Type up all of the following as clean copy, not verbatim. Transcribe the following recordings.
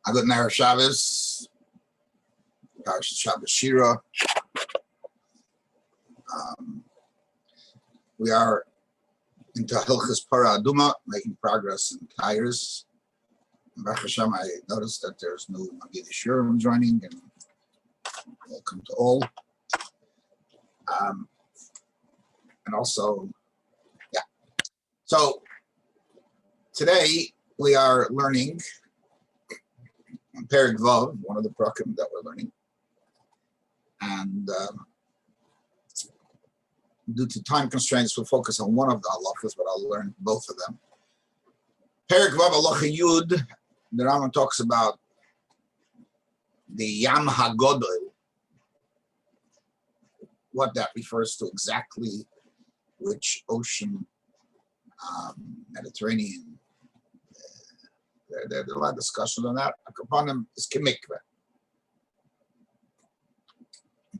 A good night, Shabbos. Parashat Shabbos Shira. We are into Hilchos Parah Adumah, making progress in tires. Baruch Hashem, I noticed that there's new Magid Shurim joining, and welcome to all. And also, yeah. So today we are learning Perek Vav, one of the prakim that we're learning, and due to time constraints, we'll focus on one of the halachas, but I'll learn both of them. Perek Vav halacha Yud, the Rambam talks about the Yam HaGodol, what that refers to exactly, which ocean, Mediterranean. There's a lot of discussion on that. Upon him is kimikveh.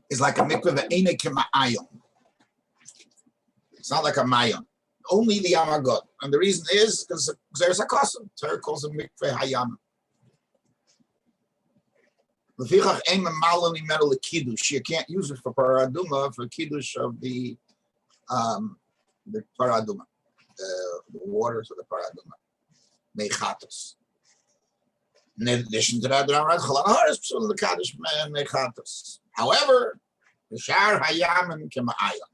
It's like a mikveh ve'ene k'ma'ayon. It's not like a mayon. Only the Yam HaGodol. And the reason is because there's a custom. Torah calls it mikveh hayam. Lefichach ein memalon imenu lekiddush. You can't use it for Parah Adumah, for kiddush of the Parah Adumah, the waters of the Parah Adumah. Mechatos. In addition to that, however, the Shar Hayam Kema'ayon.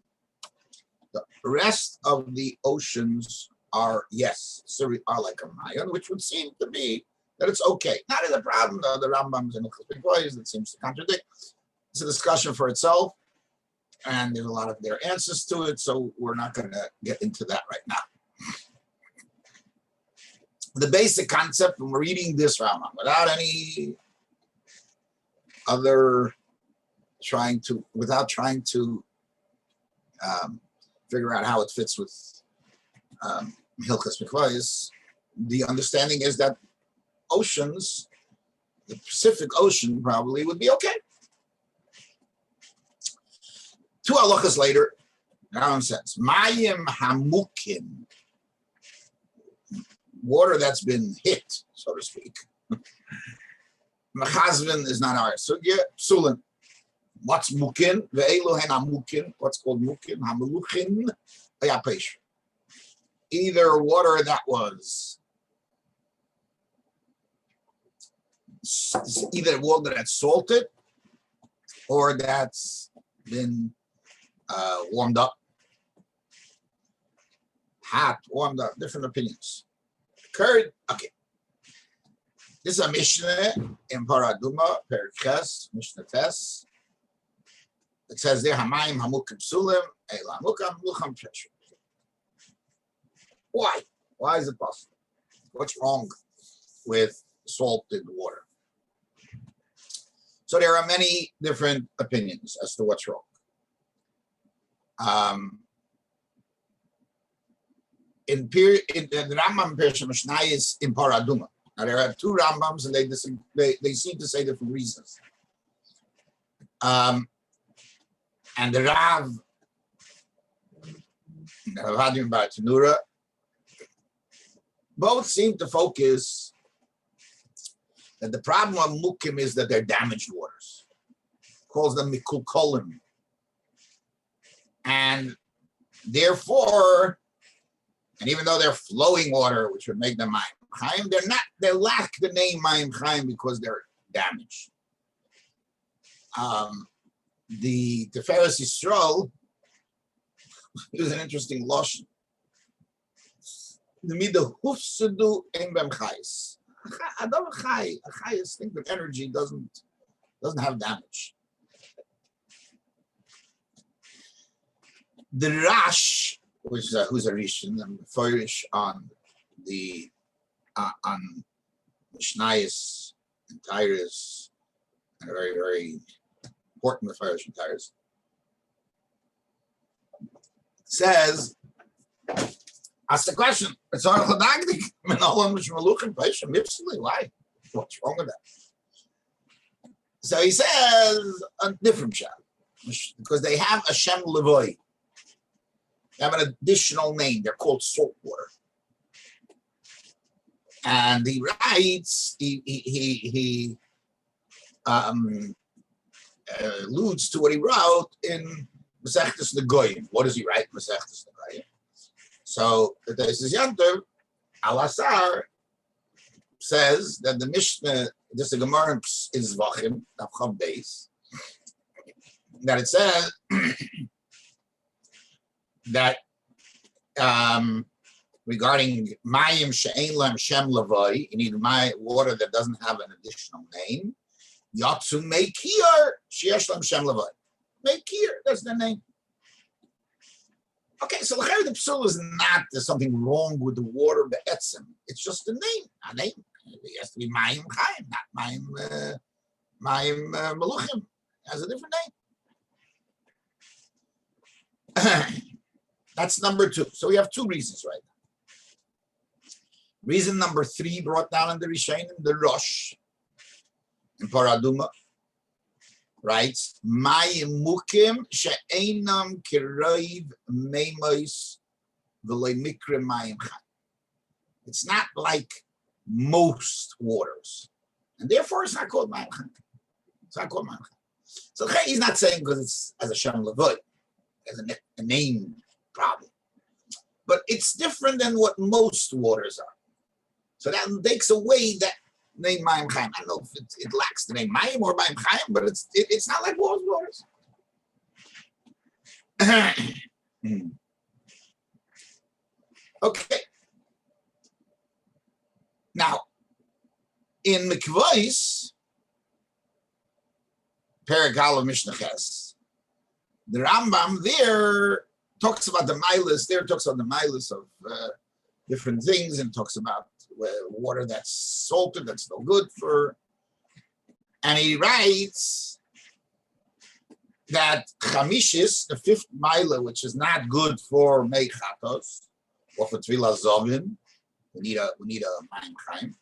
The rest of the oceans are, yes, are like a mayon, which would seem to be that it's okay. Not as a problem, though, the Rambam's in the boys that seems to contradict. It's a discussion for itself, and there's a lot of their answers to it, so we're not going to get into that right now. The basic concept when we're reading this Rambam, without any other without trying to figure out how it fits with Hilchos Mikvayos, the understanding is that oceans, the Pacific Ocean probably would be okay. Two halachas later, Rambam says, Mayim hamukin, water that's been hit, so to speak. Mechazvin is not our sugya. Psulin. What's mukin? Ve'elu hen hamukin. What's called mukin? Hameluchin. Ayapesh. Either water that was either water that's salted or that's been warmed up. Hot, warmed up, different opinions. Curd, okay. This is a Mishna in Parah Adumah, Perek Ches, Mishna Tes. It says there, Hamayim Hamukim Sulim, Eila Hamukam Lucham Cheshu. Why? Why is it possible? What's wrong with salted water? So there are many different opinions as to what's wrong. In the Rambam Pershim Mishna is in Parah Adumah. Now there are two Rambams, and they seem to say different reasons. And the Rav Hadim Bar Tanura, both seem to focus that the problem of mukim is that they're damaged waters. Calls them mikulkolim, and therefore. And even though they're flowing water, which would make them Mayim Chaim, they lack the name Mayim Chaim because they're damaged. The Tiferes Yisrael is an interesting lotion. The midah hufsedu ein bem chayis. Adam chay, a chayis think that energy doesn't have damage. The Rash, who's a Rishon and Feirish on the on Mishnayos and Tires, and a very, very important Feirish and Tires, says, ask the question, it's on Chadagdik, why? What's wrong with that? So he says a different shot, because they have a Shem Levoy. They have an additional name. They're called salt water. And he writes, he alludes to what he wrote in Masechtas Negoyim. What does he write in Masechtas Negoyim? So the Teisus Yantav Al-Asar says that the Mishna, this is the Gemara is Vachim, Chav Beis, that it says that regarding Mayim She'ein Lam Shem Lavoi, you need water that doesn't have an additional name. Yatsu Meikir Sheyesh Lam Shem Lavoi. Meikir, that's the name. Okay, so the psul is not there's something wrong with the water be'etzim. It's just a name. A name. It has to be Mayim Chaim, not Mayim Meluchim. It has a different name. That's number 2. So we have 2 reasons right now. Reason number 3 brought down in the Rishonim, the Rosh in Parah Adumah writes, Mayim Mukim she'einam kiroiv meimos v'lo mikre mayim chaim. It's not like most waters, and therefore it's not called mayim chaim. It's not called mayim chaim. So he's not saying because it's as a shem levoy, as a name problem, but it's different than what most waters are. So that takes away that name Mayim Chaim. I don't know if it lacks the name Mayim or Mayim Chaim, but it's not like most waters. Okay. Now, in Mikvos, Perek Aleph Mishna Ches, the Rambam there talks about the milas. There talks about the milas of different things, and talks about water that's salted, that's no good for. And he writes that chamishis, the 5th mila, which is not good for meichatos or for tefillah zovim, we need a mayim chaim.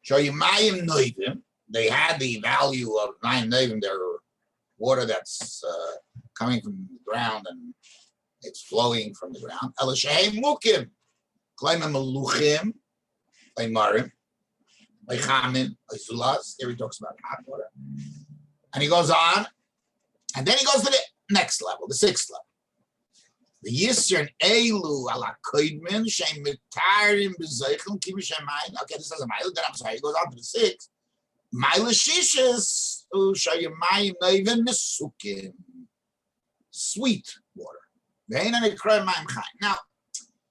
So you mayim noivim, they had the value of mayim noivim. They're water that's coming from the ground and it's flowing from the ground. Elisheim mukim, klaimim meluchim, marim, chamim, zulas. Here he talks about hot water, and he goes on, and then he goes to the next level, the 6th level. The Yisr Elu ala koidmin shem mitarim b'zeichim kimishem mayin. Okay, this is a mile. Then I'm sorry. He goes on to the 6th. Mile shishis ushayimayim noivim nesukim. Sweet water. Now,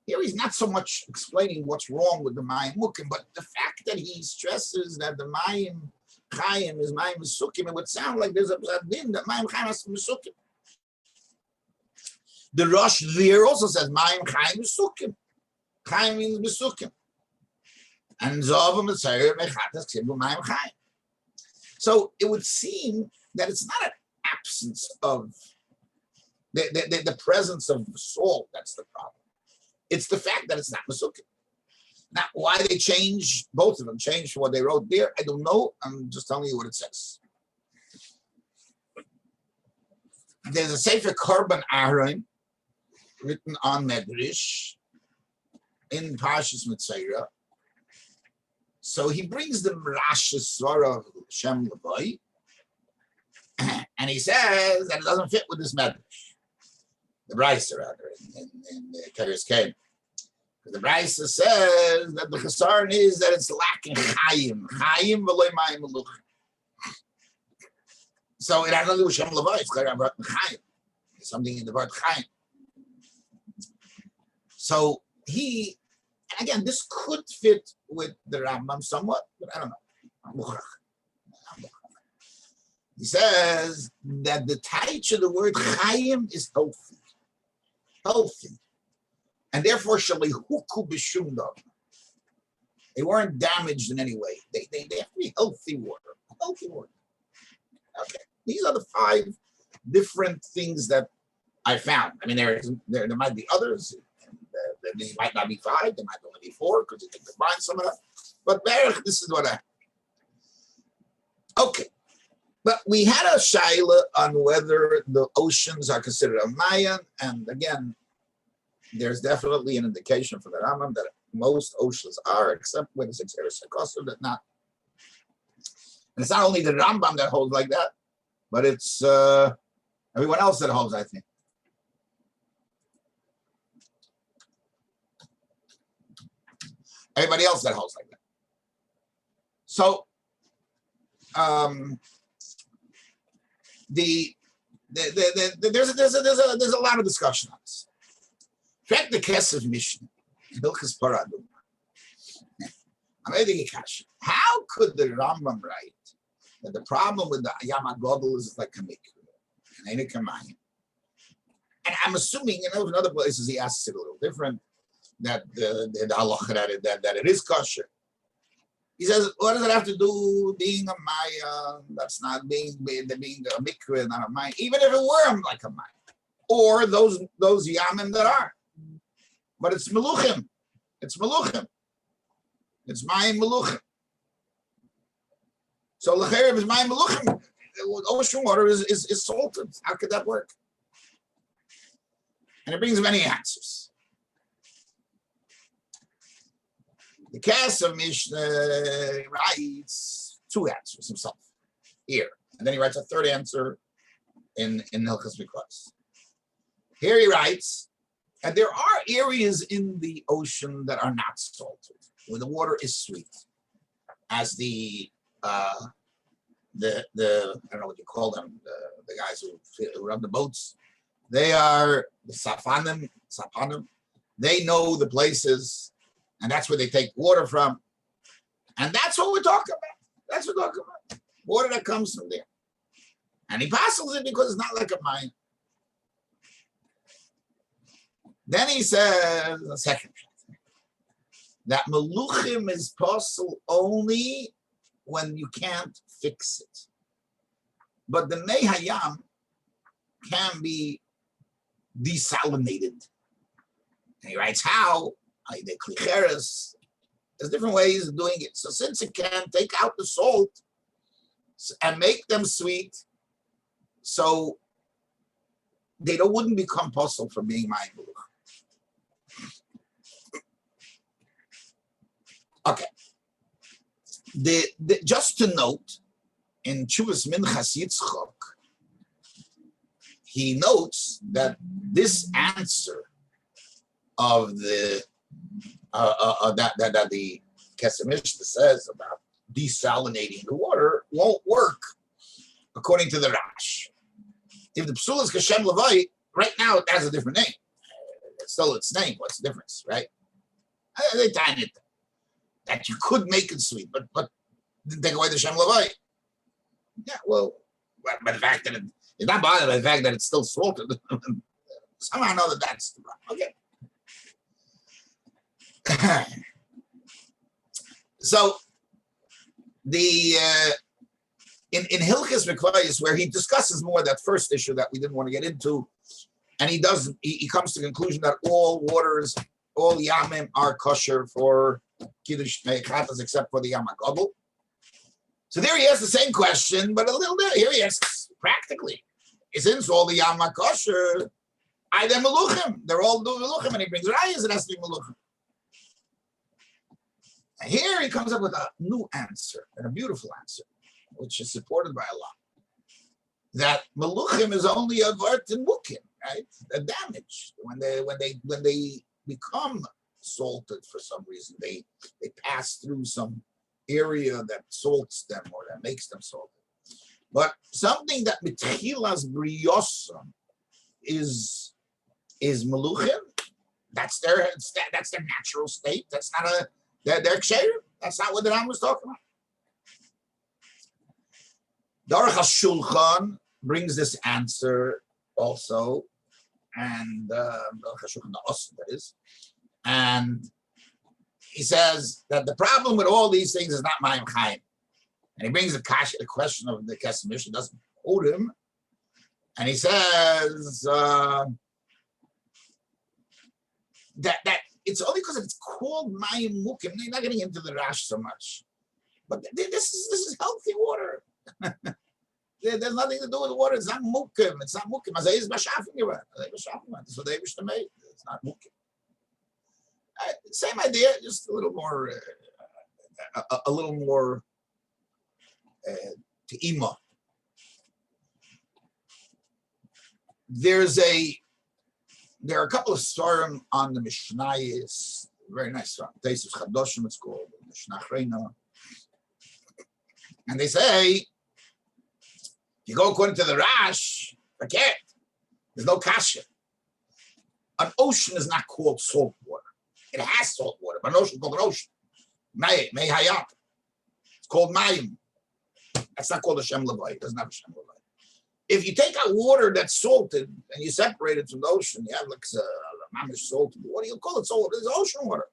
here he's not so much explaining what's wrong with the mayim mukim, but the fact that he stresses that the mayim chayim is mayim mesukim, it would sound like there's a din that mayim chayim has mesukim. The Rosh there also says mayim chayim mesukim. Chayim means mesukim. And zovim mitzayir mechatas k'sibu mayim chayim. So it would seem that it's not an absence of the presence of salt that's the problem. It's the fact that it's not mesukim. Now, why they changed, both of them changed what they wrote there, I don't know. I'm just telling you what it says. There's a Sefer Korban Aharon written on Medrash in Parshas Mitzayra. So he brings the Rash's Svara of Shem Levoy, and he says that it doesn't fit with this Medrash. The Brisa, rather, in the Keres Kain. The Brisa says that the Chesaron is that it's lacking Chayim. Chayim v'loy mayim meluchim. So it has nothing to do with Shem Levoy. It's clear about Chayim. There's something in the word Chayim. So he, and again, this could fit with the Rambam somewhat, but I don't know. He says that the taich of the word Chayim is healthy. Healthy. And therefore, shalihuku b'shum davar. They weren't damaged in any way. They have to be healthy water. Healthy water. Okay. These are the 5 different things that I found. I mean, there might be others. These might not be 5. There might only be 4 because you can combine some of that. But this is what I. Okay. But we had a shaila on whether the oceans are considered a mayan, and again, there's definitely an indication from the Rambam that most oceans are, except when it's kosher, that not. And it's not only the Rambam that holds like that, but it's everyone else that holds, I think. Everybody else that holds like that. So there's a lot of discussion on this. In fact, the case of Mishna, Hilchos Parah Adumah. How could the Rambam write that the problem with the Yam HaGodol is like a mikveh and ain't a kamayim? And I'm assuming, in other places he asks it a little different, that the halacha that it is kosher. He says, what does it have to do with being a maya? That's not being a mikveh, not a maya. Even if it were like a maya, or those yamim that are, but it's meluchim. It's meluchim. It's mayim meluchim. So l'cherev is mayim meluchim. Ocean water is salted. How could that work? And it brings many answers. The cast of Mishna writes two answers himself here, and then he writes a third answer in Hilchos Mikvahs. Here he writes, and there are areas in the ocean that are not salted, where the water is sweet, as the I don't know what you call them, the guys who run the boats. They are the sapanim. They know the places. And that's where they take water from. And that's what we're talking about. That's what we're talking about. Water that comes from there. And he passes it because it's not like a mine. Then he says, a second, that meluchim is possible only when you can't fix it. But the mei hayam can be desalinated. And he writes how? The klicheres, there's different ways of doing it. So since it can take out the salt and make them sweet, so they wouldn't become possible for being mayim meluch. Okay. Just to note, in Chuvas Minchas Yitzchok, he notes that this answer of the that the Kesef Mishnah says about desalinating the water won't work according to the Rash. If the psul is kashem levai, right now it has a different name. It's still its name. What's the difference, right? They tie it that you could make it sweet, but take away the shem levai. Yeah, well, by the fact that it's not bothered by the fact that it's still salted. Somehow I know that that's the problem. Okay. So the in Hilchos Mikvahs, where he discusses more that first issue that we didn't want to get into, and he comes to the conclusion that all waters, all yamim are kosher for kiddush mechatas except for the Yam HaGodol. So there he asks the same question, but a little bit here he asks practically, since all the yam are kosher, they're meluchim. They're all doing meluchim, and he brings rayas. It has to be meluchim. Here he comes up with a new answer, and a beautiful answer, which is supported by Allah. That meluchim is only a vart in mukim, right? The damage when they become salted for some reason, they pass through some area that salts them or that makes them salted. But something that mitchilas briyosam is meluchim. That's their natural state. That's not their kosher. That's not what the Rambam was talking about. Daruch HaShulchan brings this answer also, and Daruch HaShulchan that is, and he says that the problem with all these things is not Mayim Chaim, and he brings the question of the Kesef Mishnah, doesn't quote him, and he says that it's only because it's called Mayim Mukim. They're not getting into the Rash so much, but this is healthy water. There's nothing to do with the water. It's not Mukim. It's not Mukim. It's not Mukim. Same idea, just a little more, a little more te'ima. There are a couple of storim on the Mishnayos, very nice story. Teisus Chadoshim, it's called Mishnah Chreina. And they say, if you go according to the Rash, forget, there's no kasha. An ocean is not called salt water. It has salt water, but an ocean is called an ocean. Mei hayat. It's called mayim. That's not called a shem levay. It doesn't have a shem levay. If you take out water that's salted and you separate it from the ocean, you have like mamish salted water. You call it salt. It's ocean water.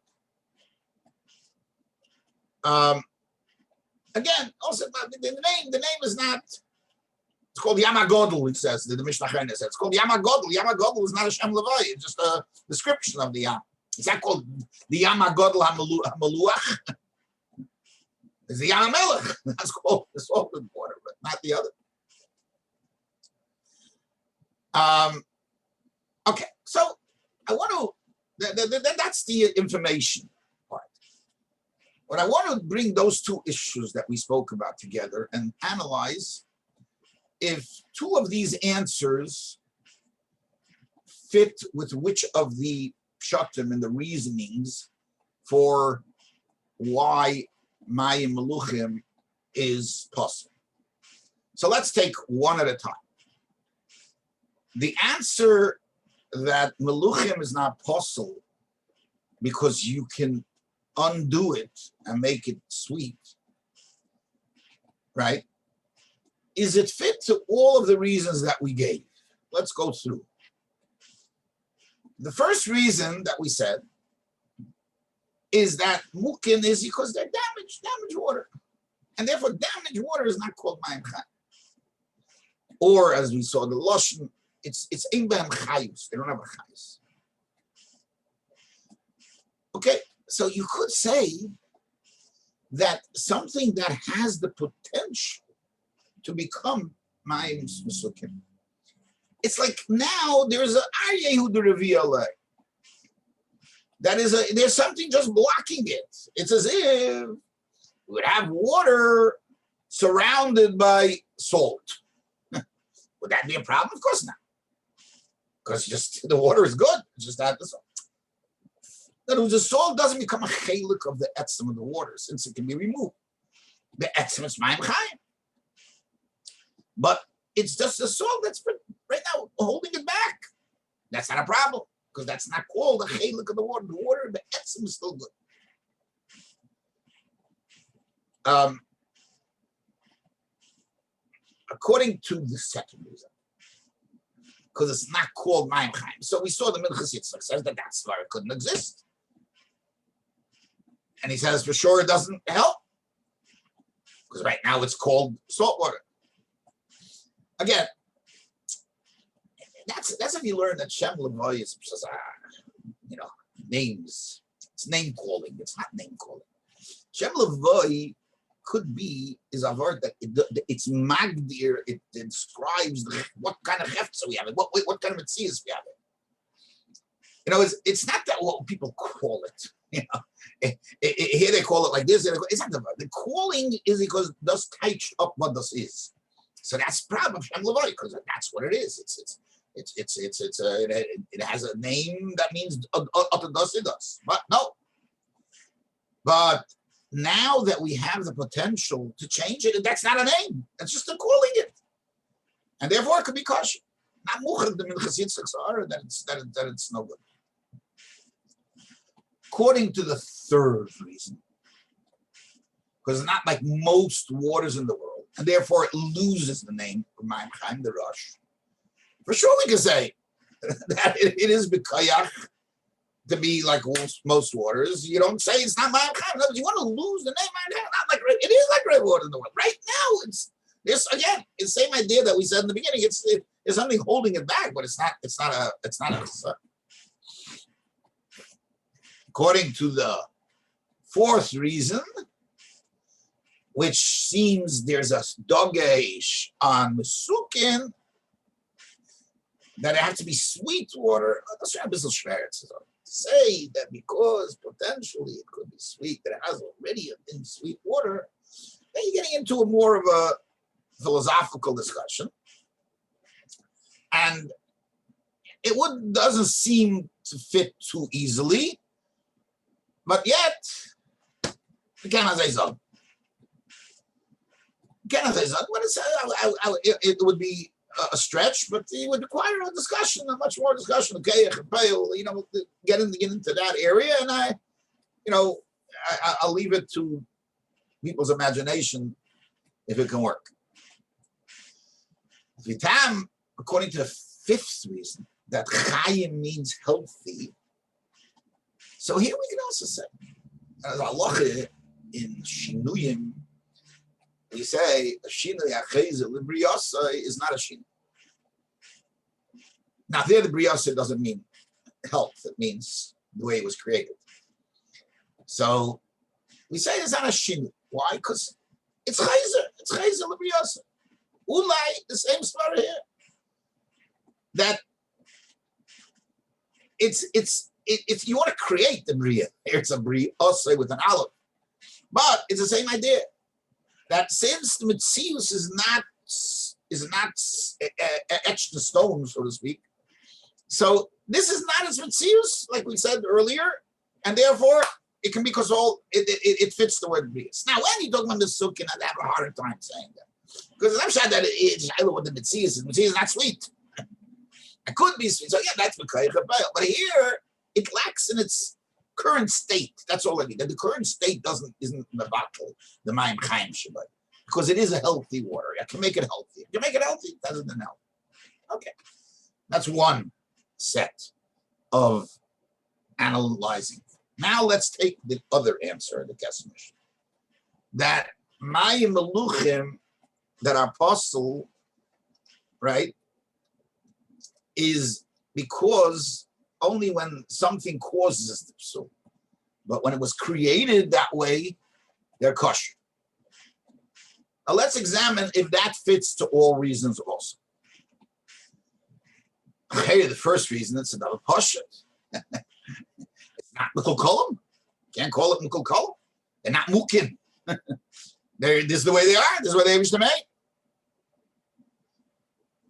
Again, also the name is not. It's called Yam HaGodol. It says the Mishna says it's called Yam HaGodol. Yam HaGodol is not a shem levay. It's just a description of the Yam. It's not called the Yam HaGodol HaMeluach. It's the Yam HaMelech. That's called the salted water, but not the other. Okay, so I want to, that's the information part. But I want to bring those two issues that we spoke about together and analyze if two of these answers fit with which of the pshatim and the reasonings for why Mayim Meluchim is possible. So let's take one at a time. The answer that Meluchim is not possible because you can undo it and make it sweet, right? Is it fit to all of the reasons that we gave? Let's go through. The first reason that we said is that mukin is because they're damaged water. And therefore damaged water is not called mayim chayim. Or as we saw the Lashon, it's ein behem chayus. They don't have a chayus. Okay, so you could say that something that has the potential to become mayim mesukim. It's like now there's an aryehu dereviyaleh. There's something just blocking it. It's as if we would have water surrounded by salt. Would that be a problem? Of course not. Because just the water is good. It's just that the salt. The salt doesn't become a chelik of the etzem of the water since it can be removed. The etzem is mayim chayim. But it's just the salt that's right now holding it back. That's not a problem. Because that's not called a chelik of the water. The water, the etzem is still good. According to the second reason, because it's not called mayim chayim. So we saw the Minchas Yitzchak says that that's why it couldn't exist. And he says for sure it doesn't help. Because right now it's called salt water. Again, that's if you learn that Shem Levoy is names. It's name calling. It's not name calling. Shem Levoy could be is a word that it's magdir. It describes what kind of hefts we have, what kind of metzias we have. It's not that what people call it. Here they call it like this. It's not the calling is because das teach up what das is. So that's the problem of Shem Levoy because that's what it is. It has a name that means das. But no. But now that we have the potential to change it, that's not a name. That's just a calling it, and therefore it could be kosher. Not muchad the Minchas Yitzchak are that it's no good. According to the third reason, because it's not like most waters in the world, and therefore it loses the name of mayim chayim, the Rosh. For sure, we can say that it is b'kayach to be like most waters. You don't say it's not mayim chayim. You want to lose the name mayim chayim. Not like it is like great water in the world. Right now, it's this again. It's the same idea that we said in the beginning. It's something holding it back, but it's not a. According to the fourth reason, which seems there's a dogesh on mesukin, that it has to be sweet water. That's a bit schwer. say that because potentially it could be sweet, that it has already in sweet water, then you're getting into a more of a philosophical discussion. And it doesn't seem to fit too easily, but yet, it would be a stretch, but it would require a discussion, a much more discussion. Okay, get into that area, and I'll leave it to people's imagination if it can work. Vitam, according to the fifth reason, that chayim means healthy. So here we can also say, as halacha in shinuyim, we say a shinui acheze libriyasa is not a shinui. Now there, the briyasa doesn't mean health; it means the way it was created. So we say it's not a shinui. Why? Because it's chayzer. It's chayzer libriyasa. Ulai, the same story here. That it's you want to create the bria. It's a bria also with an aleph, but it's the same idea. That since the Metzius is not etched in stone, so to speak, so this is not as Metzius, like we said earlier, and therefore it can be because it fits the word brias. Now, when you talk about the sukkah, I have a harder time saying that because I'm sure that it's what the Metzius is not sweet. It could be sweet, so yeah, that's Mekayach Habayil. But here it lacks in its current state. That's all I mean. That the current state isn't mevatel the Mayim Chaim Shabbat, because it is a healthy water. I can make it healthy. You make it healthy, it doesn't help. Okay, that's one set of analyzing. Now let's take the other answer, the Kesemish. That Mayim Meluchim, that are apostle, right, is because only when something causes the psul. But when it was created that way, they're kosher. Now let's examine if that fits to all reasons also. Okay, the first reason, it's another pashat. It's not mikol kolam. Can't call it mikol kolam. They're not mukim. This is the way they are. This is the way they wish to make.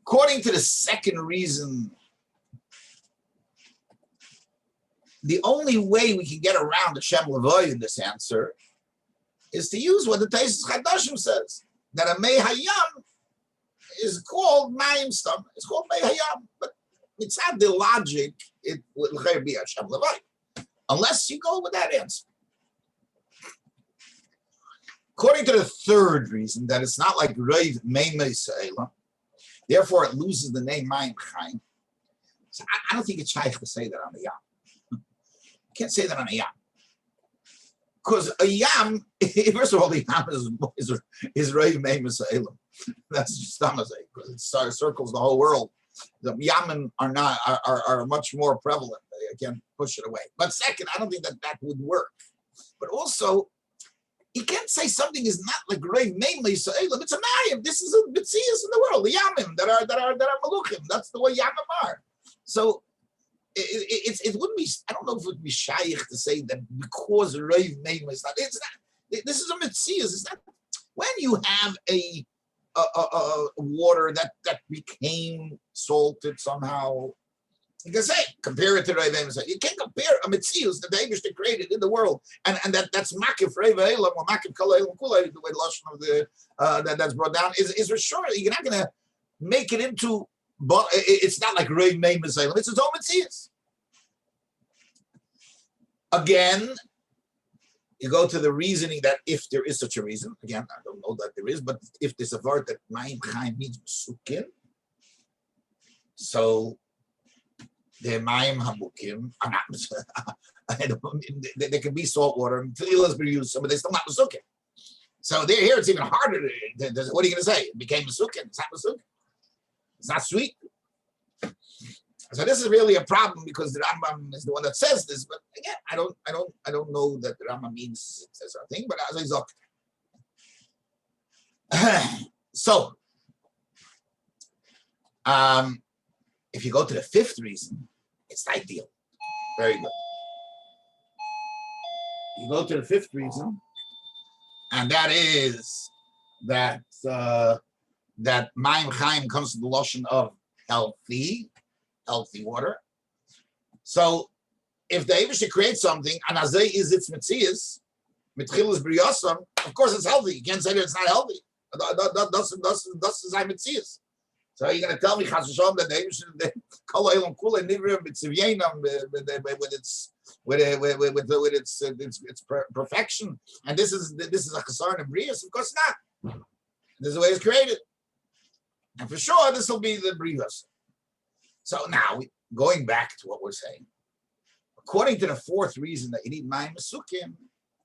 According to the second reason, the only way we can get around the Shem Levoy in this answer is to use what the Taisus Chadashim says, that a Mei Hayam is called Mayim Stam. It's called Mei Hayam, but it's not the logic. It would be a Shem Levoy, unless you go with that answer. According to the third reason, that it's not like Reiv Mei Mei Se'ela, therefore it loses the name Mayim Chaim. So I don't think it's shaykh to say that on the Yam. You can't say that on a Yam. Because a Yam, first of all, the Yam is Reiv Mei Mei Se'ela. That's just Tamazay, because it circles the whole world. The Yamin are much more prevalent. They can't push it away. But second, I don't think that would work. But also, you can't say something is not like Reiv Mei Mei Se'ela. It's a Mayim. This is a Mitzias in the world. The Yamim that are Maluchim. That's the way Yamim are. So it wouldn't be. I don't know if it would be shaykh to say that because Reiv Mei Mei. It's not. This is a Mitzias. It's not. When you have a water that became salted somehow, you can say, compare it to Reiv Mei Mei. You can't compare a Metzius that the Eibishter created in the world, and that's Makif Reiv Elam or Makif Kol Elam Kulei, the way Lashon of the that's brought down is for sure. You're not going to make it into, but it's not like Reiv Mei Mei. It's its own Metzius. Again, you go to the reasoning that if there is such a reason, again, I don't know that there is, but if there's a word that Mayim Chaim means Mesukin, so the Mayim Hamukim are not, they can be salt water, Tefillah be used, but they're still not Mesukin. So here it's even harder. What are you going to say? It became Mesukin. It's not Mesukin. It's not sweet. So this is really a problem because the Rambam is the one that says this. But again, I don't know that the Rambam means it says a thing. But as I say, so if you go to the fifth reason, it's ideal. Very good. You go to the fifth reason, and that is that that Mayim Chaim comes to the lotion of healthy water. So if the Eibush create something, and Azay is its Metzias, Mitchilus Briyasam, of course it's healthy. You can't say that it's not healthy. That's Zay Metzias. So you're going to tell me, Chas v'Shalom, that the Eibush, the Kol Elam Kula Nivrim B'Tzivyenam, with its perfection, and this is a Chasar and Brias. Of course not. This is the way it's created, and for sure this will be the Briyas. So now, going back to what we're saying, according to the fourth reason that you need Mayim Mesukim,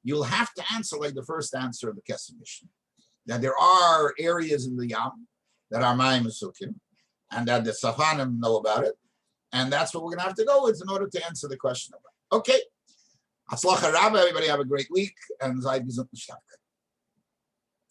you'll have to answer like the first answer of the Kesef Mishnah. That there are areas in the Yam that are Mayim Mesukim, and that the Safanim know about it, and that's what we're going to have to go with in order to answer the question about it. Okay. Hatzlacha Rabba, everybody have a great week, and Zayid Gesund Nishtaka.